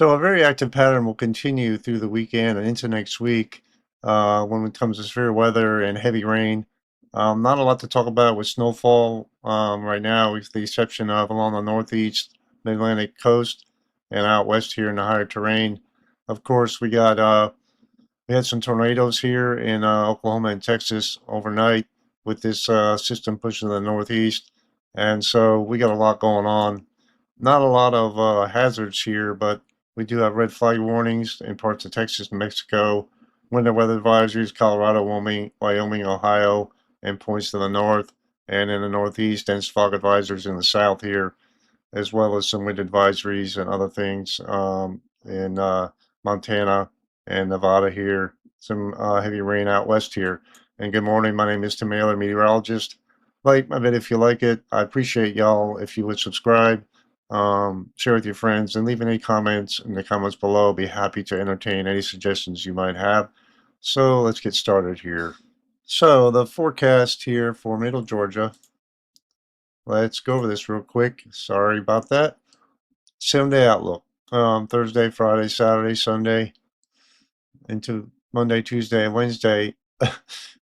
So a very active pattern will continue through the weekend and into next week when it comes to severe weather and heavy rain. Not a lot to talk about with snowfall right now, with the exception of along the northeast Mid-Atlantic coast and out west here in the higher terrain. Of course, we had some tornadoes here in Oklahoma and Texas overnight with this system pushing to the northeast, and so we got a lot going on. Not a lot of hazards here, but we do have red flag warnings in parts of Texas and Mexico, winter weather advisories, Colorado, Wyoming, Ohio, and points to the north, and in the northeast, dense fog advisories in the south here, as well as some wind advisories and other things in Montana and Nevada here. Some heavy rain out west here. And good morning. My name is Tim Mailer, meteorologist. Like my vid if you like it. I appreciate y'all if you would subscribe, share with your friends, and leave any comments in the comments below. I'll be happy to entertain any suggestions you might have. So let's get started here. So the forecast here for Middle Georgia. Let's go over this real quick. Sorry about that. 7-day outlook. Thursday, Friday, Saturday, Sunday, into Monday, Tuesday, and Wednesday.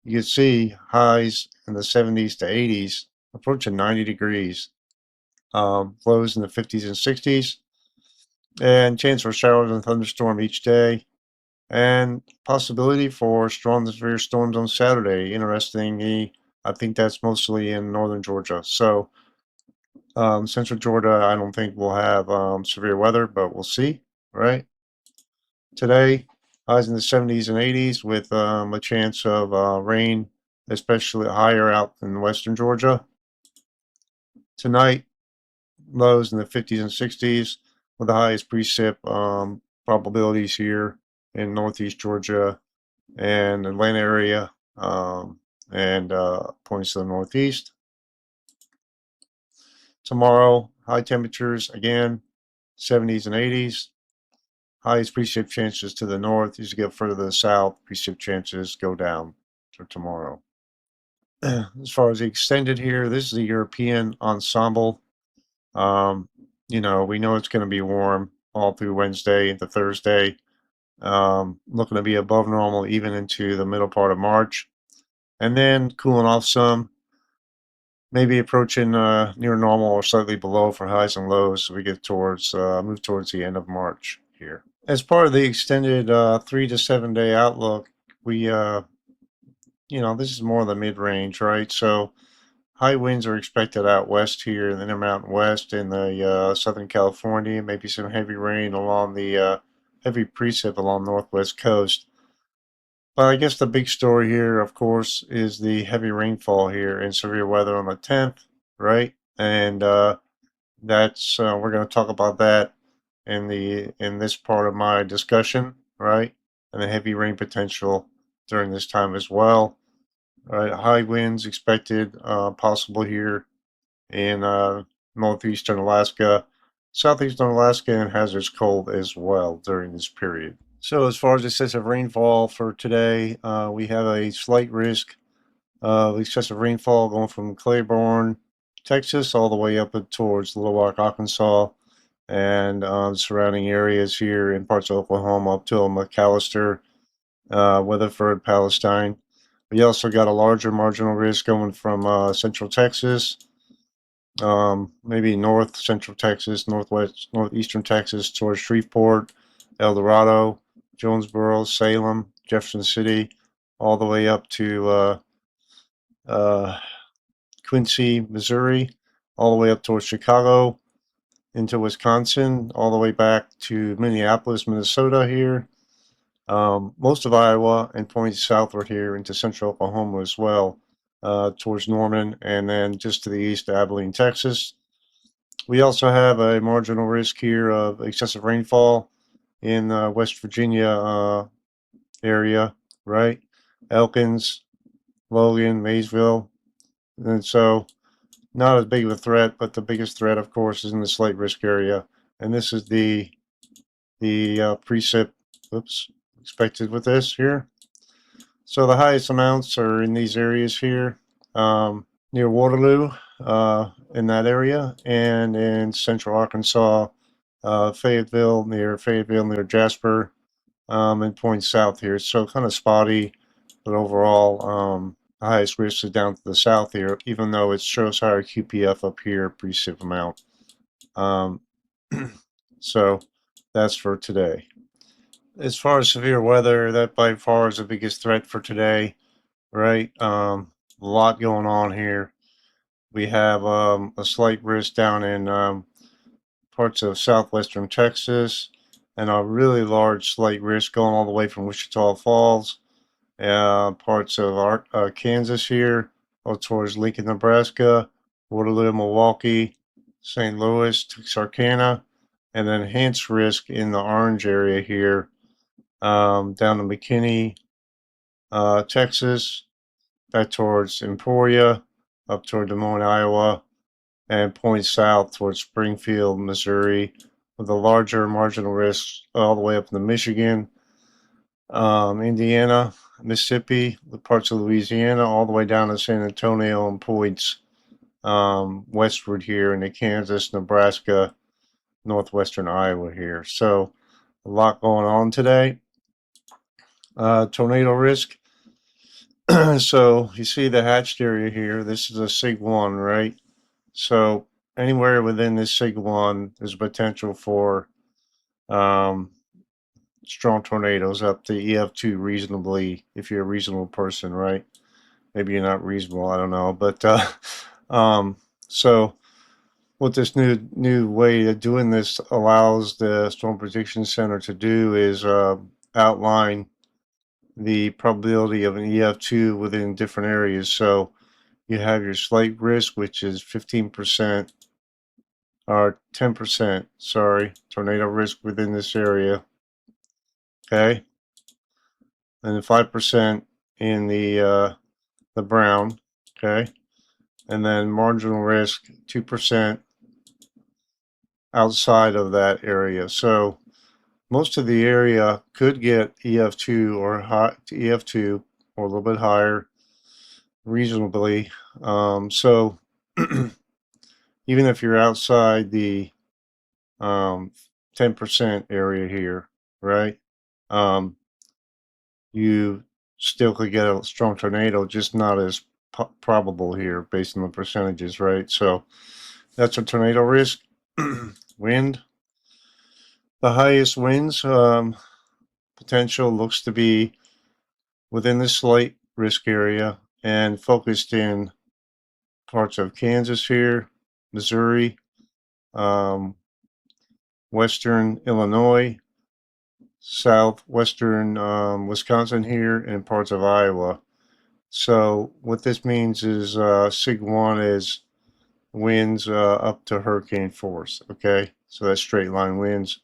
You can see highs in the 70s to 80s, approaching 90 degrees. Lows in the 50s and 60s, and chance for showers and thunderstorm each day, and possibility for strong to severe storms on Saturday. Interestingly, I think that's mostly in northern Georgia. So central Georgia, I don't think we'll have severe weather, but we'll see, right? Today, highs in the 70s and 80s with a chance of rain, especially higher out in western Georgia. Tonight, lows in the 50s and 60s with the highest precip probabilities here in northeast Georgia and Atlanta area and points to the northeast. Tomorrow, high temperatures again, 70s and 80s. Highest precip chances to the north. As you get further to the south, precip chances go down for tomorrow. As far as the extended here, this is the European ensemble. Um, we know it's going to be warm all through Wednesday into Thursday. Looking to be above normal even into the middle part of March. And then cooling off some, maybe approaching near normal or slightly below for highs and lows as we get towards move towards the end of March here. As part of the extended 3 to 7 day outlook, we this is more the mid-range, right? So high winds are expected out west here in the Intermountain West in the Southern California, maybe some heavy rain along the heavy precip along northwest coast. But I guess the big story here, of course, is the heavy rainfall here and severe weather on the 10th, right? And that's we're going to talk about that in this part of my discussion, right? And the heavy rain potential during this time as well. Right, high winds expected, possible here in northeastern Alaska, southeastern Alaska, and hazards cold as well during this period. So as far as excessive rainfall for today, we have a slight risk of excessive rainfall going from Claiborne, Texas, all the way up towards Little Rock, Arkansas, and surrounding areas here in parts of Oklahoma up till McAllister, Weatherford, Palestine. We also got a larger marginal risk going from central Texas, maybe north central Texas, northeastern Texas towards Shreveport, El Dorado, Jonesboro, Salem, Jefferson City, all the way up to uh, Quincy, Missouri, all the way up towards Chicago, into Wisconsin, all the way back to Minneapolis, Minnesota here. Most of Iowa and points southward here into central Oklahoma as well, towards Norman, and then just to the east, Abilene, Texas. We also have a marginal risk here of excessive rainfall in West Virginia area, right? Elkins, Logan, Maysville. And so not as big of a threat, but the biggest threat, of course, is in the slight risk area. And this is the precip, expected with this here. So the highest amounts are in these areas here, near Waterloo, in that area, and in central Arkansas, Fayetteville near Jasper, and points south here. So kind of spotty, but overall, the highest risk is down to the south here, even though it shows higher QPF up here, precip amount. Um, so that's for today. As far as severe weather, that by far is the biggest threat for today, right? A lot going on here. We have a slight risk down in parts of southwestern Texas, and a really large slight risk going all the way from Wichita Falls, parts of Kansas here, out towards Lincoln, Nebraska, Waterloo, Milwaukee, St. Louis, Texarkana, and then enhanced risk in the orange area here, down to McKinney, Texas, back towards Emporia, up toward Des Moines, Iowa, and points south towards Springfield, Missouri, with a larger marginal risk all the way up into Michigan, Indiana, Mississippi, the parts of Louisiana, all the way down to San Antonio and points westward here into Kansas, Nebraska, northwestern Iowa here. So a lot going on today. Tornado risk. So you see the hatched area here. This is a SIG 1, right? So anywhere within this SIG 1, there's potential for strong tornadoes up to EF2 reasonably, if you're a reasonable person, right? Maybe you're not reasonable, I don't know. But so what this new way of doing this allows the Storm Prediction Center to do is outline the probability of an EF2 within different areas. So you have your slight risk, which is 15%, or 10%, sorry, tornado risk within this area, okay? And 5% in the brown, okay? And then marginal risk, 2% outside of that area. So most of the area could get EF2 or EF2 or a little bit higher reasonably. So even if you're outside the 10% area here, right? You still could get a strong tornado, just not as probable here based on the percentages, right? So that's a tornado risk. Wind. The highest winds potential looks to be within the slight risk area and focused in parts of Kansas here, Missouri, um, western Illinois, southwestern Wisconsin here, and parts of Iowa. So what this means is SIG 1 is winds up to hurricane force, okay? So that's straight line winds.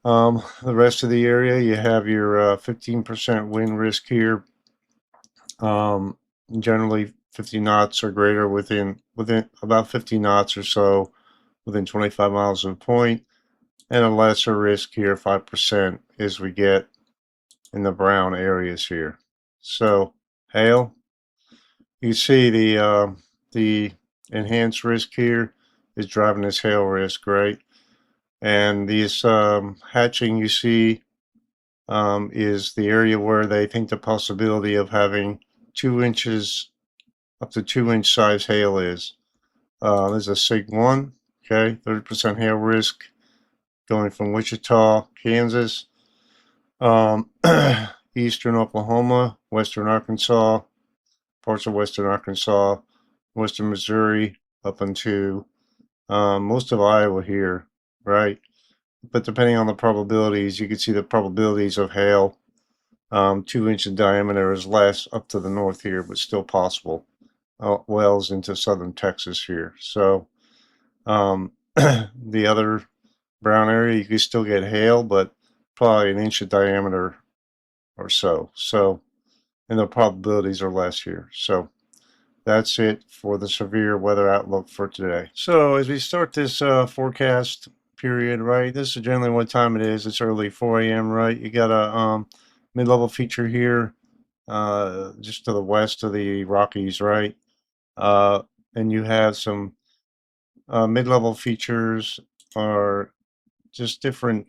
The rest of the area, you have your 15% wind risk here. Generally 50 knots or greater within about 50 knots or so within 25 miles of the point, and a lesser risk here, 5%, as we get in the brown areas here. So hail, you see the enhanced risk here is driving this hail risk, right? And these hatching you see is the area where they think the possibility of having 2 inches up to 2-inch size hail is. There's a SIG 1, okay, 30% hail risk going from Wichita, Kansas, eastern Oklahoma, western Arkansas, parts of western Arkansas, western Missouri, up into most of Iowa here, right? But depending on the probabilities, you can see the probabilities of hail, 2-inch in diameter is less up to the north here, but still possible. Wells into southern Texas here. So the other brown area, you can still get hail, but probably an inch of diameter or so. So, and the probabilities are less here. So that's it for the severe weather outlook for today. So as we start this forecast period, right, this is generally what time it is. It's early 4 a.m., right? You got a mid-level feature here just to the west of the Rockies, right? And you have some mid-level features are just different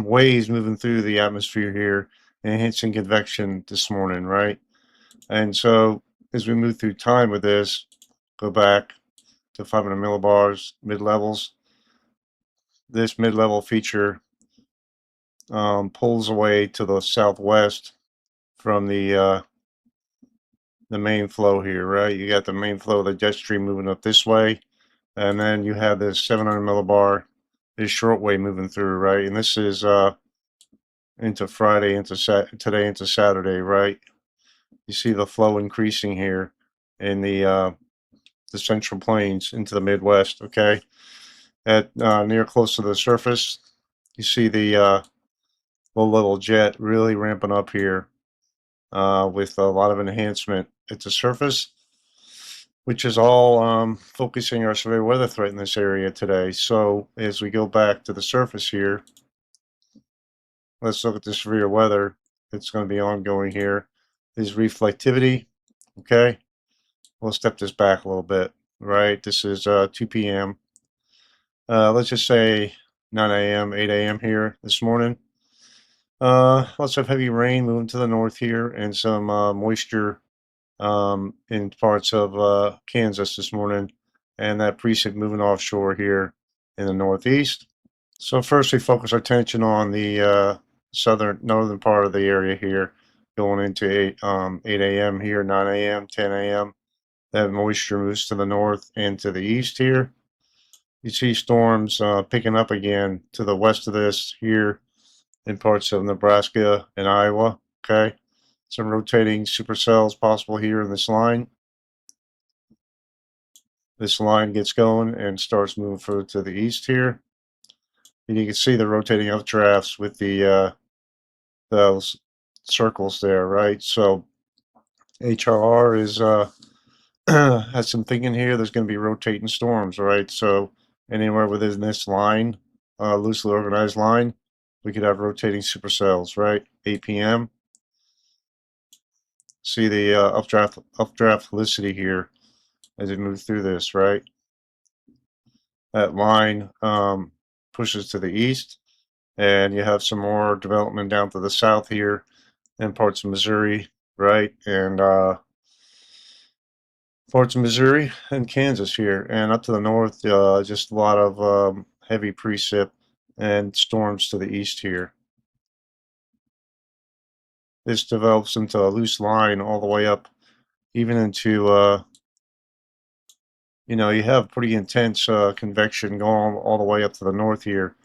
waves moving through the atmosphere here, enhancing convection this morning, right? And so as we move through time with this, go back to 500 millibars, mid-levels. This mid-level feature pulls away to the southwest from the main flow here, right? You got the main flow of the jet stream moving up this way, and then you have this 700 millibar, this short wave moving through, right? And this is into Friday, today into Saturday, right? You see the flow increasing here in the Central Plains into the Midwest, okay? At near close to the surface, you see the low-level jet really ramping up here with a lot of enhancement at the surface, which is all focusing our severe weather threat in this area today. So as we go back to the surface here, let's look at the severe weather that's going to be ongoing here. Is reflectivity, okay? We'll step this back a little bit, right? This is 2 p.m. Let's just say 9 a.m., 8 a.m. here this morning. Lots of heavy rain moving to the north here and some moisture in parts of Kansas this morning, and that precip moving offshore here in the northeast. So first we focus our attention on the northern part of the area here, going into 8 a.m. here, 9 a.m., 10 a.m. That moisture moves to the north and to the east here. You see storms picking up again to the west of this here in parts of Nebraska and Iowa. Okay, some rotating supercells possible here in this line. This line gets going and starts moving further to the east here. And you can see the rotating updrafts with those circles there, right? So HRR is has some thinking here. There's going to be rotating storms, right? So anywhere within this line, loosely organized line, we could have rotating supercells, right? 8 p.m. See the updraft helicity here as it moves through this, right? That line pushes to the east, and you have some more development down to the south here in parts of Missouri, right? And parts of Missouri and Kansas here, and up to the north, just a lot of heavy precip and storms to the east here. This develops into a loose line all the way up, even into, you have pretty intense convection going all the way up to the north here.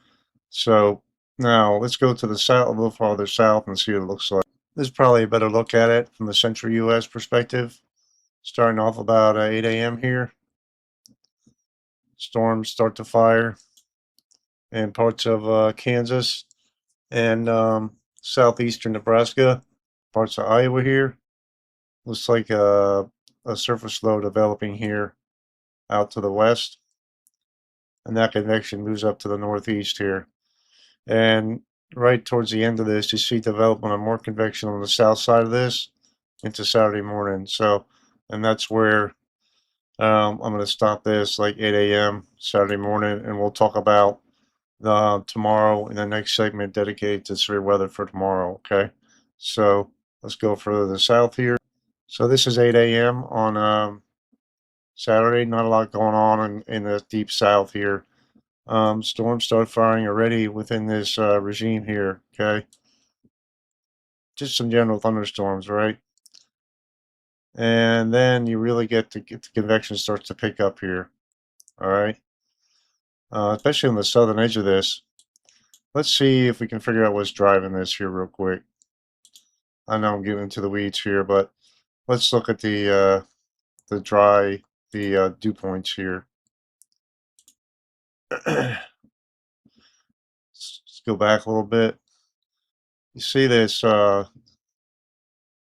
So now let's go to the south, a little farther south, and see what it looks like. This is probably a better look at it from the central U.S. perspective. Starting off about 8 a.m. here. Storms start to fire in parts of Kansas and southeastern Nebraska, parts of Iowa here. Looks like a surface low developing here out to the west. And that convection moves up to the northeast here. And right towards the end of this, you see development of more convection on the south side of this into Saturday morning. So, and that's where I'm going to stop this like 8 a.m. Saturday morning, and we'll talk about tomorrow in the next segment dedicated to severe weather for tomorrow. Okay, so let's go further to the south here. So this is 8 a.m. on Saturday. Not a lot going on in the deep south here. Storms start firing already within this regime here. Okay, just some general thunderstorms, right? And then you really get the convection starts to pick up here. All right, especially on the southern edge of this. Let's see if we can figure out what's driving this here real quick. I know I'm getting into the weeds here, but let's look at the dew points here. Let's go back a little bit. You see this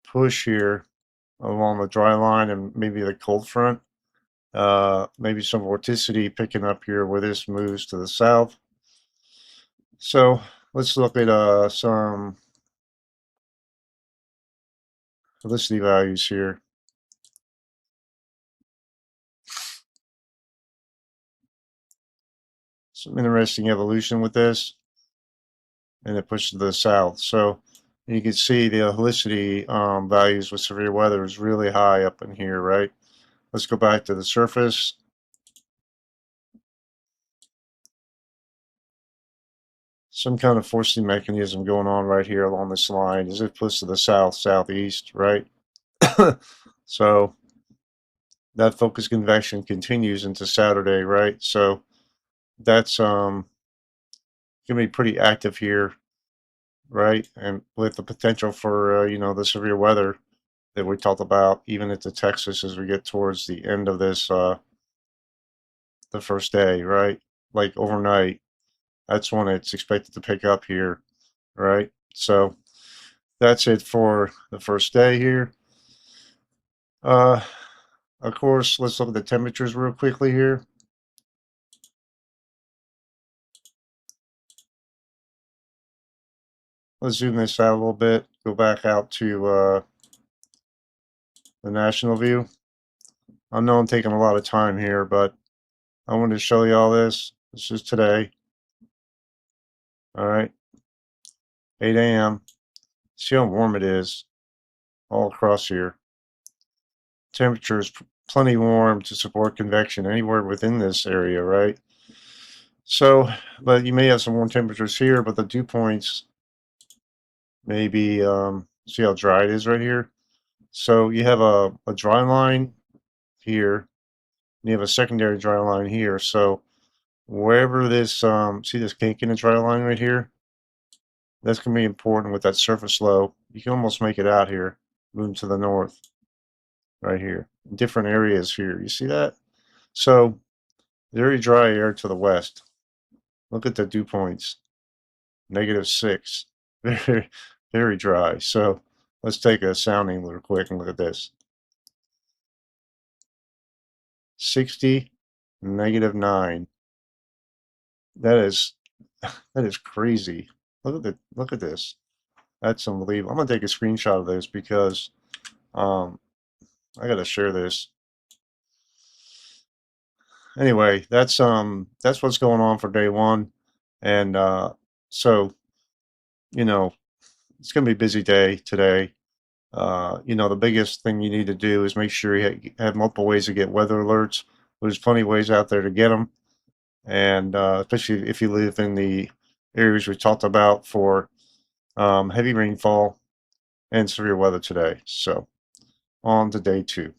push here along the dry line and maybe the cold front. Maybe some vorticity picking up here where this moves to the south. So let's look at some helicity values here. some interesting evolution with this, and it pushed to the south. So you can see the helicity values with severe weather is really high up in here, right? Let's go back to the surface. Some kind of forcing mechanism going on right here along this line as it pushes to the south, southeast, right? So that focus convection continues into Saturday, right? So that's gonna be pretty active here, right? And with the potential for the severe weather that we talked about, even into Texas as we get towards the end of this the first day, right? Like overnight, that's when it's expected to pick up here, right? So that's it for the first day here. Uh, of course, let's look at the temperatures real quickly here. Let's zoom this out a little bit. Go back out to the national view. I know I'm taking a lot of time here, but I wanted to show you all this. This is today. All right, 8 a.m. See how warm it is all across here. Temperature is plenty warm to support convection anywhere within this area, right? So, but you may have some warm temperatures here, but the dew points may be, see how dry it is right here? So you have a dry line here, and you have a secondary dry line here. So wherever this, see this kink in the dry line right here? That's going to be important with that surface low. You can almost make it out here, moving to the north, right here. Different areas here. You see that? So very dry air to the west. Look at the dew points. -6. Very, very dry. So let's take a sounding real quick and look at this. 60, -9. That is that is crazy. Look at this. That's unbelievable. I'm gonna take a screenshot of this because um I gotta share this. Anyway, that's what's going on for day one. And so, you know, it's gonna be a busy day today. The biggest thing you need to do is make sure you have multiple ways to get weather alerts. There's plenty of ways out there to get them, and especially if you live in the areas we talked about for heavy rainfall and severe weather today. So on to day two.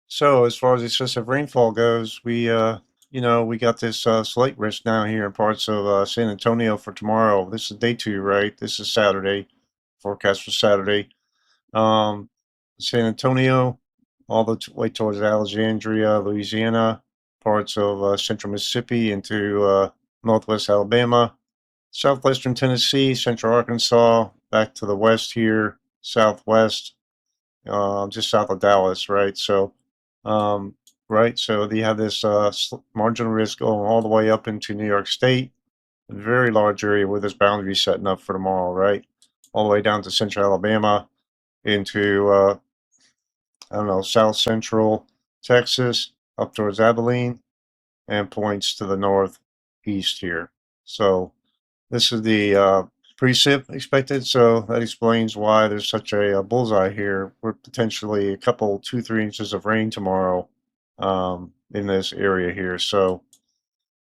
So as far as excessive rainfall goes, we got this slight risk now here in parts of San Antonio for tomorrow. This is day two, right? This is Saturday. Forecast for Saturday. Um, San Antonio, all the way towards Alexandria, Louisiana, parts of central Mississippi into northwest Alabama, southwestern Tennessee, central Arkansas, back to the west here, southwest, just south of Dallas, right? So, um, right, so they have this marginal risk going all the way up into New York State, a very large area where this boundary is setting up for tomorrow, right? All the way down to central Alabama into I don't know, south central Texas up towards Abilene and points to the northeast here. So this is the precip expected. So that explains why there's such a bullseye here. We're potentially a couple, 2, 3 inches of rain tomorrow in this area here. So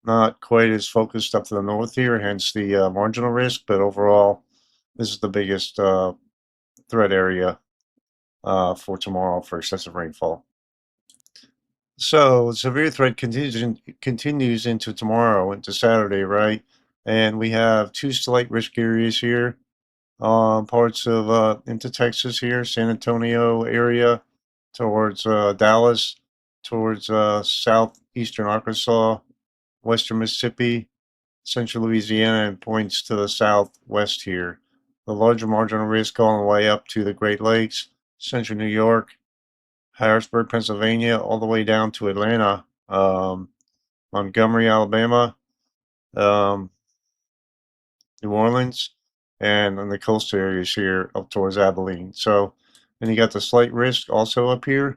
not quite as focused up to the north here, hence the marginal risk. But overall, this is the biggest threat area for tomorrow for excessive rainfall. So severe threat continues into tomorrow, into Saturday, right? And we have two slight risk areas here, parts of into Texas here, San Antonio area, towards Dallas, towards southeastern Arkansas, western Mississippi, central Louisiana, and points to the southwest here. The larger marginal risk all the way up to the Great Lakes, central New York, Harrisburg, Pennsylvania, all the way down to Atlanta, Montgomery, Alabama, um, New Orleans, and in the coastal areas here up towards Abilene. So, then you got the slight risk also up here,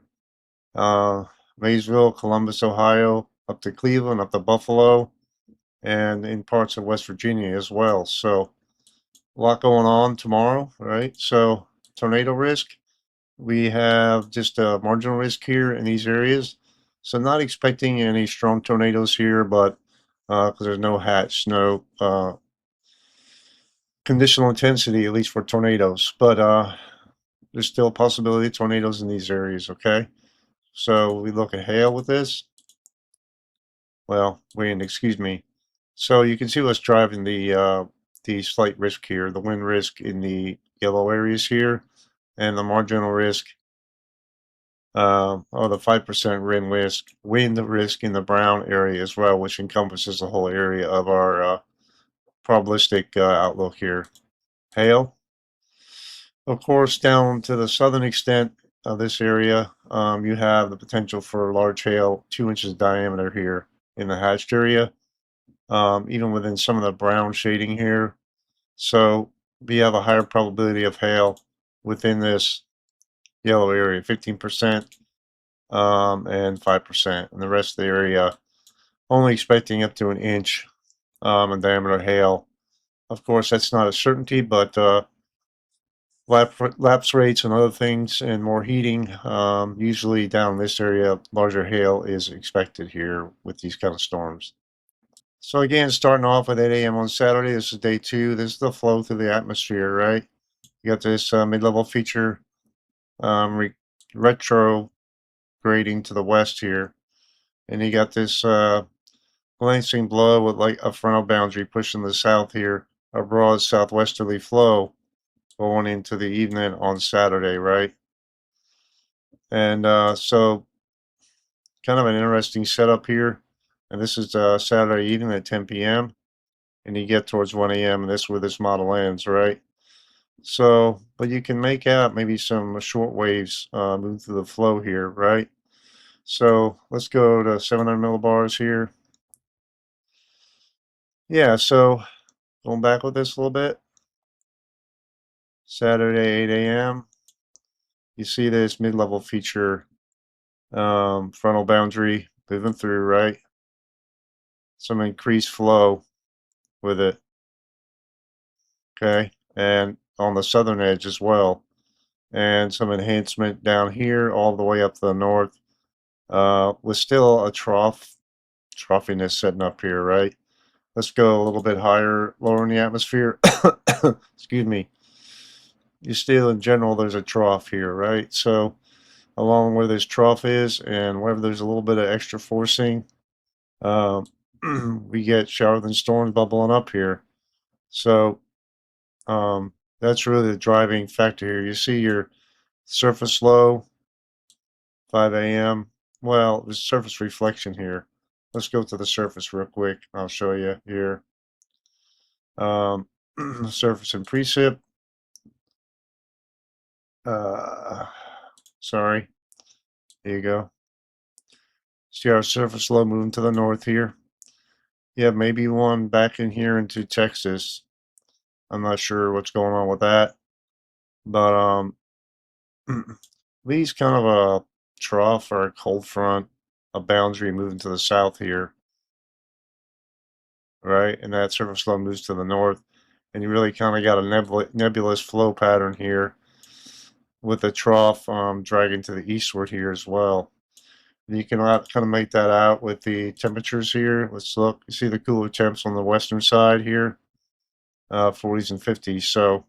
uh, Maysville, Columbus, Ohio, up to Cleveland, up to Buffalo, and in parts of West Virginia as well. So a lot going on tomorrow, right? So tornado risk, we have just a marginal risk here in these areas. So not expecting any strong tornadoes here, but because there's no hatch, no conditional intensity, at least for tornadoes. But there's still a possibility of tornadoes in these areas, okay? So we look at hail with this. Well, wind, excuse me. So you can see what's driving the slight risk here, the wind risk in the yellow areas here, and the marginal risk, or the 5% wind risk in the brown area as well, which encompasses the whole area of our probabilistic outlook here. Hail, of course, down to the southern extent of this area, you have the potential for large hail, 2 inches diameter here in the hatched area, even within some of the brown shading here. So we have a higher probability of hail within this yellow area, 15%, and 5%. And the rest of the area, only expecting up to an inch in diameter hail. Of course, that's not a certainty, but lapse rates and other things and more heating, usually down in this area, larger hail is expected here with these kind of storms. So again, starting off at 8 a.m. on Saturday, this is day 2. This is the flow through the atmosphere, right? You got this mid-level feature retrograding to the west here. And you got this glancing blow with like a frontal boundary pushing the south here, a broad southwesterly flow going into the evening on Saturday, right? And so kind of an interesting setup here. And this is Saturday evening at 10 p.m. And you get towards 1 a.m. and this is where this model ends, right? So, but you can make out maybe some short waves move through the flow here, right? So let's go to 700 millibars here. Yeah, so going back with this a little bit. Saturday, 8 a.m. You see this mid-level feature, frontal boundary moving through, right? Some increased flow with it, okay? And on the southern edge as well. And some enhancement down here all the way up to the north. With still a troughiness setting up here, right? Let's go a little bit higher, lower in the atmosphere. Excuse me. You still, in general, there's a trough here, right? So along where this trough is and wherever there's a little bit of extra forcing, um, we get shower than storms bubbling up here. So that's really the driving factor here. You see your surface low, 5 a.m. Well, there's surface reflection here. Let's go to the surface real quick. I'll show you here. Surface and precip. Sorry. There you go. See our surface low moving to the north here. Yeah, maybe one back in here into Texas. I'm not sure what's going on with that. But these kind of a trough or a cold front, a boundary moving to the south here, right? And that surface low moves to the north. And you really kind of got a nebulous flow pattern here with the trough dragging to the eastward here as well. And you can kind of make that out with the temperatures here. Let's look. You see the cooler temps on the western side here, 40s and 50s. So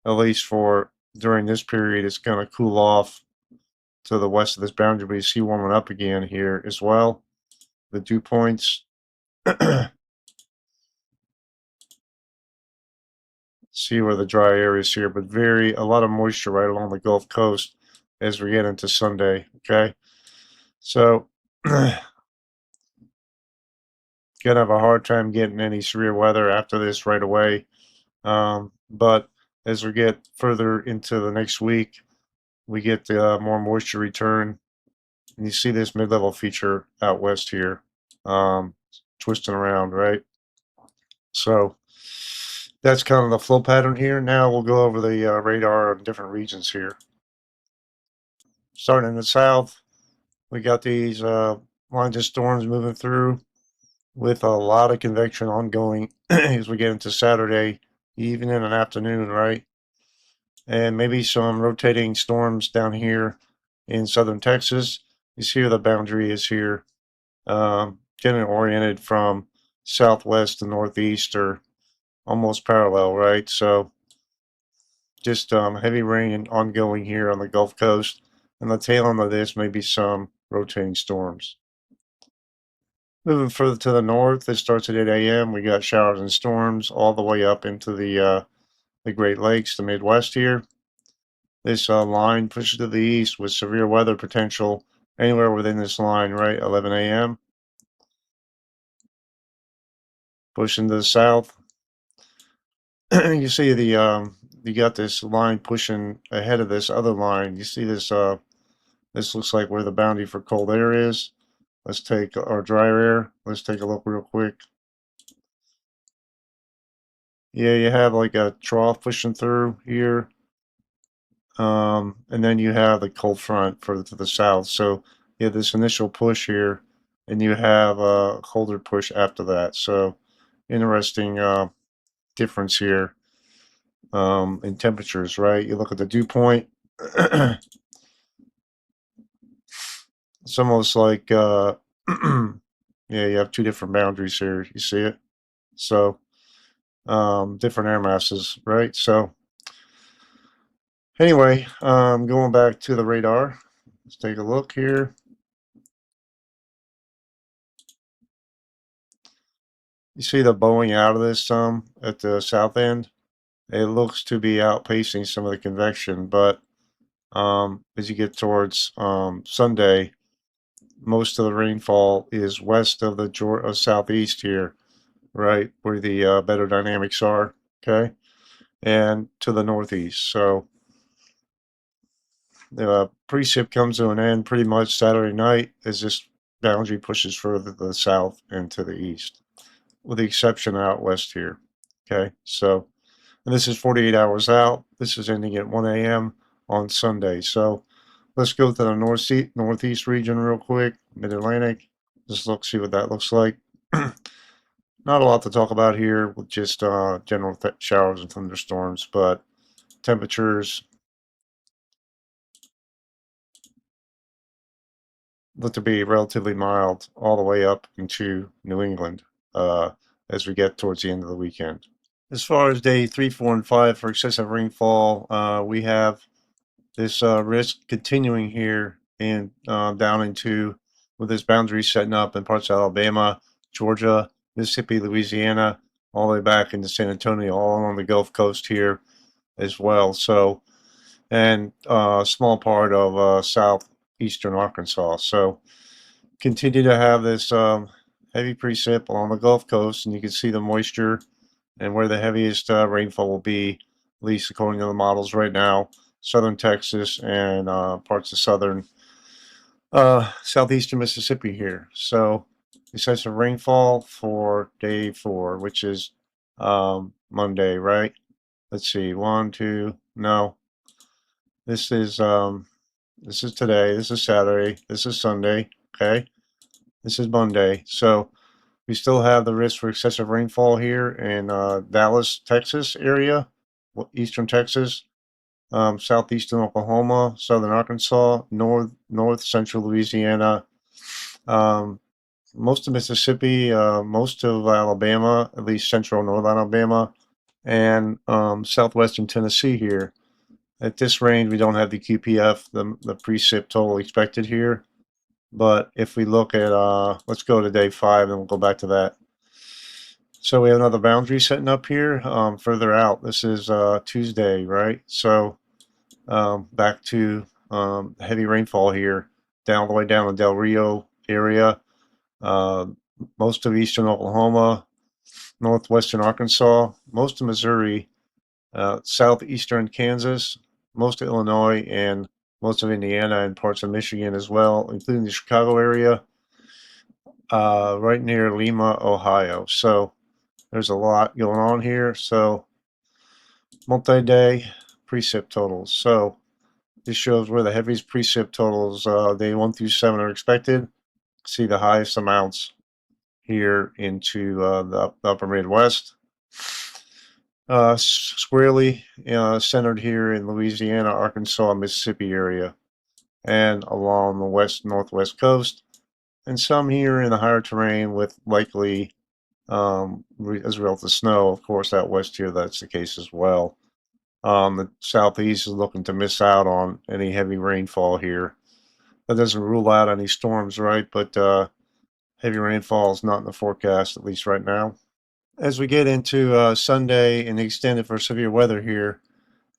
at least for during this period, it's going to cool off to the west of this boundary. But you see warming up again here as well. The dew points. See where the dry areas here, but a lot of moisture right along the Gulf Coast as we get into Sunday. Okay, so gonna have a hard time getting any severe weather after this right away. But as we get further into the next week, we get more moisture return, and you see this mid-level feature out west here, twisting around, right? So that's kind of the flow pattern here. Now we'll go over the radar of different regions here. Starting in the south, we got these lines of storms moving through. with a lot of convection ongoing as we get into Saturday, even in an afternoon, right? And maybe some rotating storms down here in southern Texas. You see where the boundary is here, getting oriented from southwest to northeast or almost parallel, right? So just heavy rain ongoing here on the Gulf Coast. And the tail end of this may be some rotating storms. Moving further to the north, it starts at 8 a.m. We got showers and storms all the way up into the Great Lakes, the Midwest here. This line pushes to the east with severe weather potential anywhere within this line, right? 11 a.m. Pushing to the south. You see you got this line pushing ahead of this other line. You see this looks like where the boundary for cold air is. Let's take our dry air. Let's take a look real quick. Yeah, you have like a trough pushing through here. And then you have the cold front further to the south. So you have this initial push here, and you have a colder push after that. So interesting difference here in temperatures, right? You look at the dew point. It's almost like yeah, you have two different boundaries here. You see it? So different air masses, right? So anyway, going back to the radar, let's take a look here. You see the bowing out of this some at the south end? It looks to be outpacing some of the convection, but as you get towards Sunday, most of the rainfall is west of the southeast here, right, where the better dynamics are, okay, and to the northeast. So the precip comes to an end pretty much Saturday night as this boundary pushes further to the south and to the east, with the exception out west here, okay, so. And this is 48 hours out. This is ending at 1 a.m. on Sunday. So let's go to the northeast region real quick, mid-Atlantic. Just see what that looks like. Not a lot to talk about here with just general showers and thunderstorms, but temperatures look to be relatively mild all the way up into New England as we get towards the end of the weekend. As far as day 3, 4, and 5 for excessive rainfall, we have this risk continuing here and down into with this boundary setting up in parts of Alabama, Georgia, Mississippi, Louisiana, all the way back into San Antonio, all along the Gulf Coast here as well. So, and a small part of southeastern Arkansas. So, continue to have this heavy precip along the Gulf Coast, and you can see the moisture and where the heaviest rainfall will be, at least according to the models right now, southern Texas and parts of southern southeastern Mississippi here. So excessive rainfall for day 4, which is Monday, right? Let's see, 1, 2, no. This is today. This is Saturday. This is Sunday. Okay, this is Monday. So we still have the risk for excessive rainfall here in Dallas, Texas area, eastern Texas, southeastern Oklahoma, southern Arkansas, north central Louisiana, um, most of Mississippi, most of Alabama, at least central north Alabama, and southwestern Tennessee here. At this range, we don't have the QPF, the precip total expected here. But if we look at, let's go to day 5 and we'll go back to that. So we have another boundary setting up here further out. This is Tuesday, right? So back to heavy rainfall here, down all the way down the Del Rio area, uh, most of eastern Oklahoma, northwestern Arkansas, most of Missouri, southeastern Kansas, most of Illinois, and most of Indiana and parts of Michigan as well, including the Chicago area, right near Lima, Ohio. So there's a lot going on here. So multi-day precip totals. So this shows where the heaviest precip totals day 1 through 7 are expected. See the highest amounts here into the upper Midwest. Squarely centered here in Louisiana, Arkansas, Mississippi area, and along the west northwest coast, and some here in the higher terrain with likely as well as the snow. Of course, out west here, that's the case as well. The southeast is looking to miss out on any heavy rainfall here. That doesn't rule out any storms, right? But heavy rainfall is not in the forecast, at least right now. As we get into Sunday and extended for severe weather here,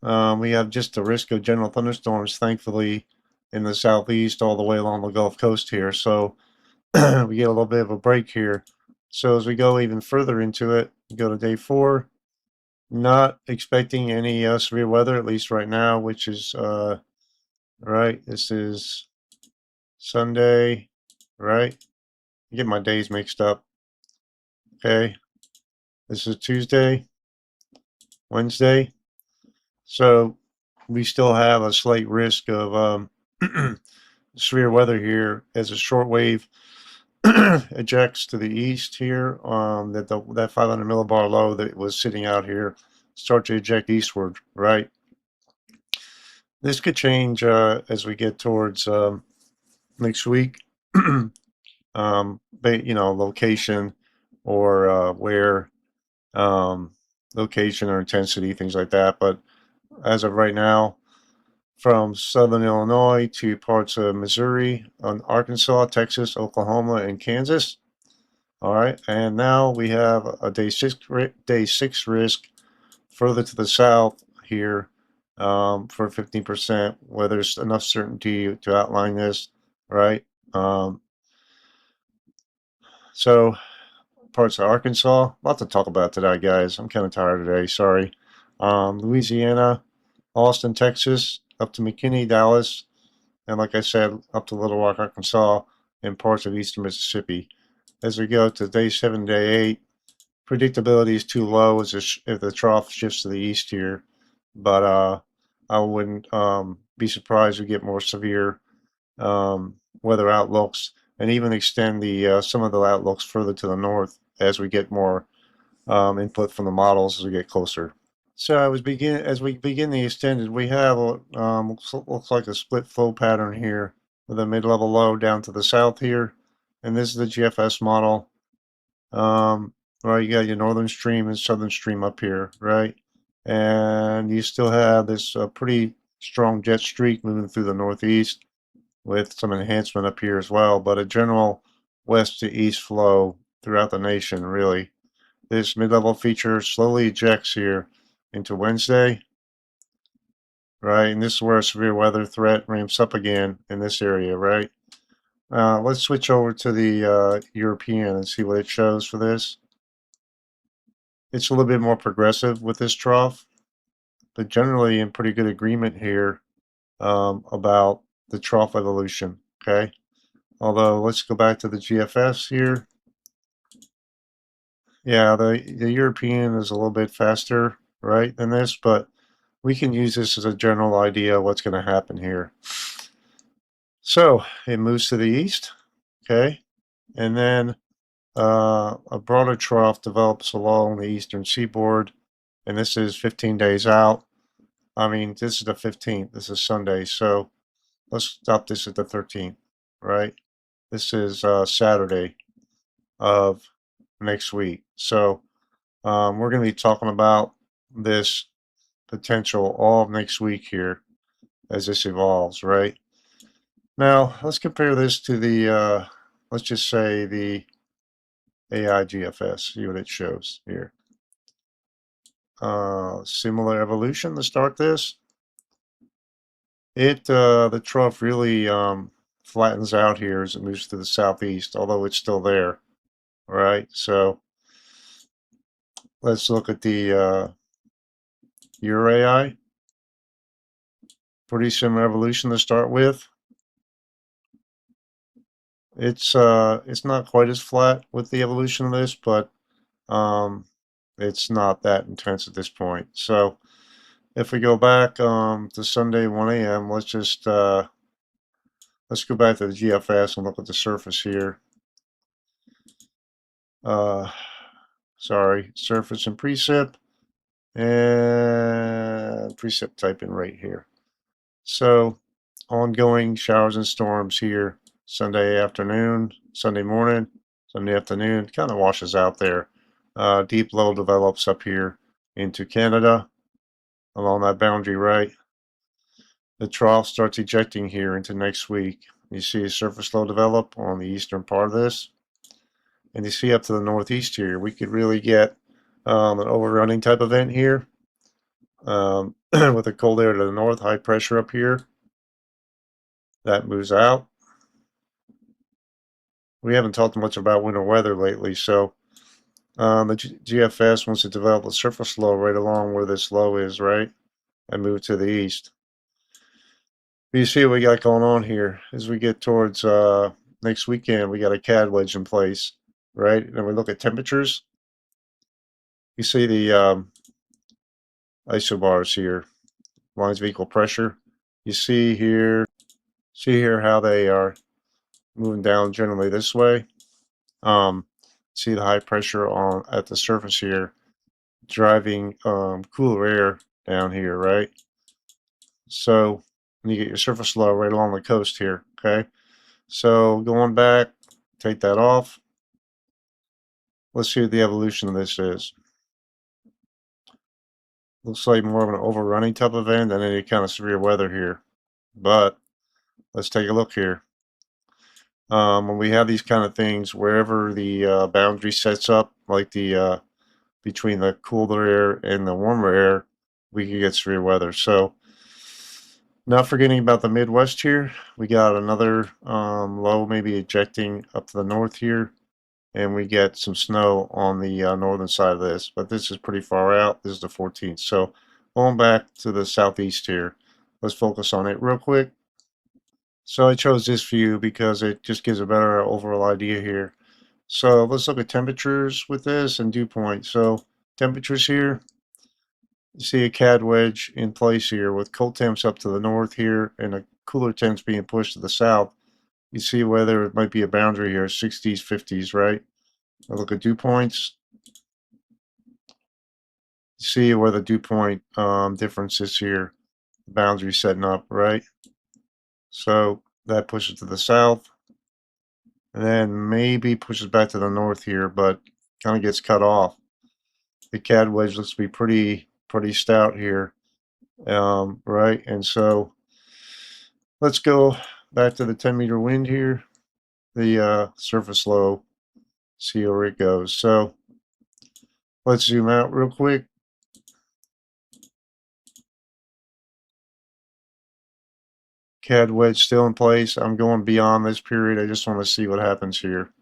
we have just a risk of general thunderstorms, thankfully, in the southeast all the way along the Gulf Coast here. So we get a little bit of a break here. So as we go even further into it, we go to day 4. Not expecting any severe weather, at least right now, which is right. This is Sunday, right? I get my days mixed up. Okay, this is Tuesday, Wednesday. So we still have a slight risk of severe weather here as a short wave ejects to the east here. That 500 millibar low that was sitting out here start to eject eastward, right? This could change as we get towards next week. Location or where, um, location or intensity, things like that. But as of right now, from southern Illinois to parts of Missouri, Arkansas, Texas, Oklahoma, and Kansas. All right, and now we have a day 6 risk further to the south here for 15%, where there's enough certainty to outline this, right? So parts of Arkansas, a lot to talk about today, guys. I'm kind of tired today, sorry. Louisiana, Austin, Texas, up to McKinney, Dallas, and like I said, up to Little Rock, Arkansas, and parts of eastern Mississippi. As we go to day 7, day 8, predictability is too low as if the trough shifts to the east here, but I wouldn't be surprised we get more severe weather outlooks and even extend the some of the outlooks further to the north as we get more input from the models as we get closer. So as we begin the extended, we have looks like a split flow pattern here with a mid-level low down to the south here, and this is the GFS model. Right, you got your northern stream and southern stream up here, right? And you still have this pretty strong jet streak moving through the northeast with some enhancement up here as well, but a general west to east flow throughout the nation, really. This mid-level feature slowly ejects here into Wednesday, right? And this is where a severe weather threat ramps up again in this area, right? Let's switch over to the European and see what it shows for this. It's a little bit more progressive with this trough, but generally in pretty good agreement here about the trough evolution, okay? Although, let's go back to the GFS here. Yeah, the European is a little bit faster, right, than this, but we can use this as a general idea of what's going to happen here. So it moves to the east, okay, and then a broader trough develops along the eastern seaboard, and this is 15 days out. I mean, this is the 15th. This is Sunday, so let's stop this at the 13th, right? This is Saturday of next week. So we're going to be talking about this potential all of next week here as this evolves, right? Now, let's compare this to the, let's just say the AIGFS, see what it shows here. Similar evolution to start this. The trough really flattens out here as it moves to the southeast, although it's still there, right? So let's look at the EuroAI. Pretty similar evolution to start with. It's not quite as flat with the evolution of this, but it's not that intense at this point. So if we go back to Sunday 1 a.m., let's go back to the GFS and look at the surface here. uh, sorry, surface and precip, and precip typing right here. So ongoing showers and storms here Sunday afternoon, Sunday morning, Sunday afternoon, kind of washes out there. Deep low develops up here into Canada along that boundary, right? The trough starts ejecting here into next week. You see a surface low develop on the eastern part of this. And you see up to the northeast here, we could really get an overrunning type event here with a cold air to the north, high pressure up here. That moves out. We haven't talked much about winter weather lately, so the GFS wants to develop a surface low right along where this low is, right? And move to the east. You see what we got going on here as we get towards next weekend. We got a CAD wedge in place, right? And we look at temperatures. You see the isobars here, lines of equal pressure. You see here how they are moving down generally this way. See the high pressure on at the surface here, driving cooler air down here, right? So you get your surface low right along the coast here, okay? So going back, take that off. Let's see what the evolution of this is. Looks like more of an overrunning type of event than any kind of severe weather here. But let's take a look here. When we have these kind of things, wherever the boundary sets up, like the between the cooler air and the warmer air, we could get severe weather. So not forgetting about the Midwest here, we got another low maybe ejecting up to the north here, and we get some snow on the northern side of this, but this is pretty far out. This is the 14th. So going back to the southeast here, let's focus on it real quick. So I chose this view because it just gives a better overall idea here. So let's look at temperatures with this and dew point. So temperatures here, you see a CAD wedge in place here with cold temps up to the north here and a cooler temps being pushed to the south. You see where there might be a boundary here, 60s, 50s, right? I look at dew points. You see where the dew point difference is here. The boundary setting up, right? So that pushes to the south. And then maybe pushes back to the north here, but kind of gets cut off. The CAD wedge looks to be pretty stout here, right? And so let's go back to the 10-meter wind here, the surface low, see where it goes. So let's zoom out real quick. CAD wedge still in place. I'm going beyond this period. I just want to see what happens here.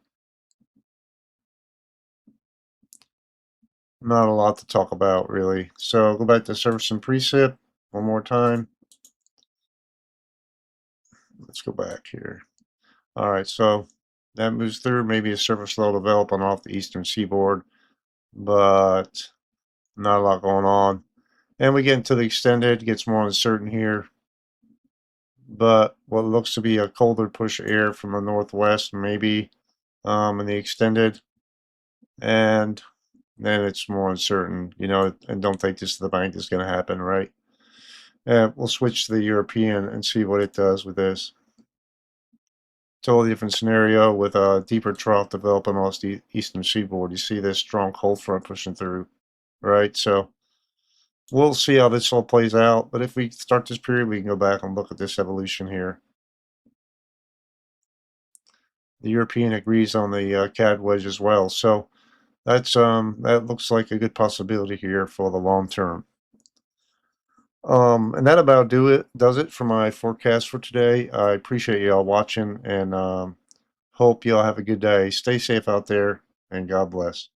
Not a lot to talk about, really. So go back to surface and precip one more time. Let's go back here. All right, so that moves through. Maybe a surface low developing off the eastern seaboard, but not a lot going on. And we get into the extended, gets more uncertain here. But what looks to be a colder push air from the northwest, maybe in the extended. And then it's more uncertain, you know, and don't think this to the bank is going to happen, right? We'll switch to the European and see what it does with this. Totally different scenario with a deeper trough developing off the eastern seaboard. You see this strong cold front pushing through, right? So we'll see how this all plays out. But if we start this period, we can go back and look at this evolution here. The European agrees on the CAD wedge as well. So that's that looks like a good possibility here for the long term. And that about does it for my forecast for today. I appreciate y'all watching and hope y'all have a good day. Stay safe out there and God bless.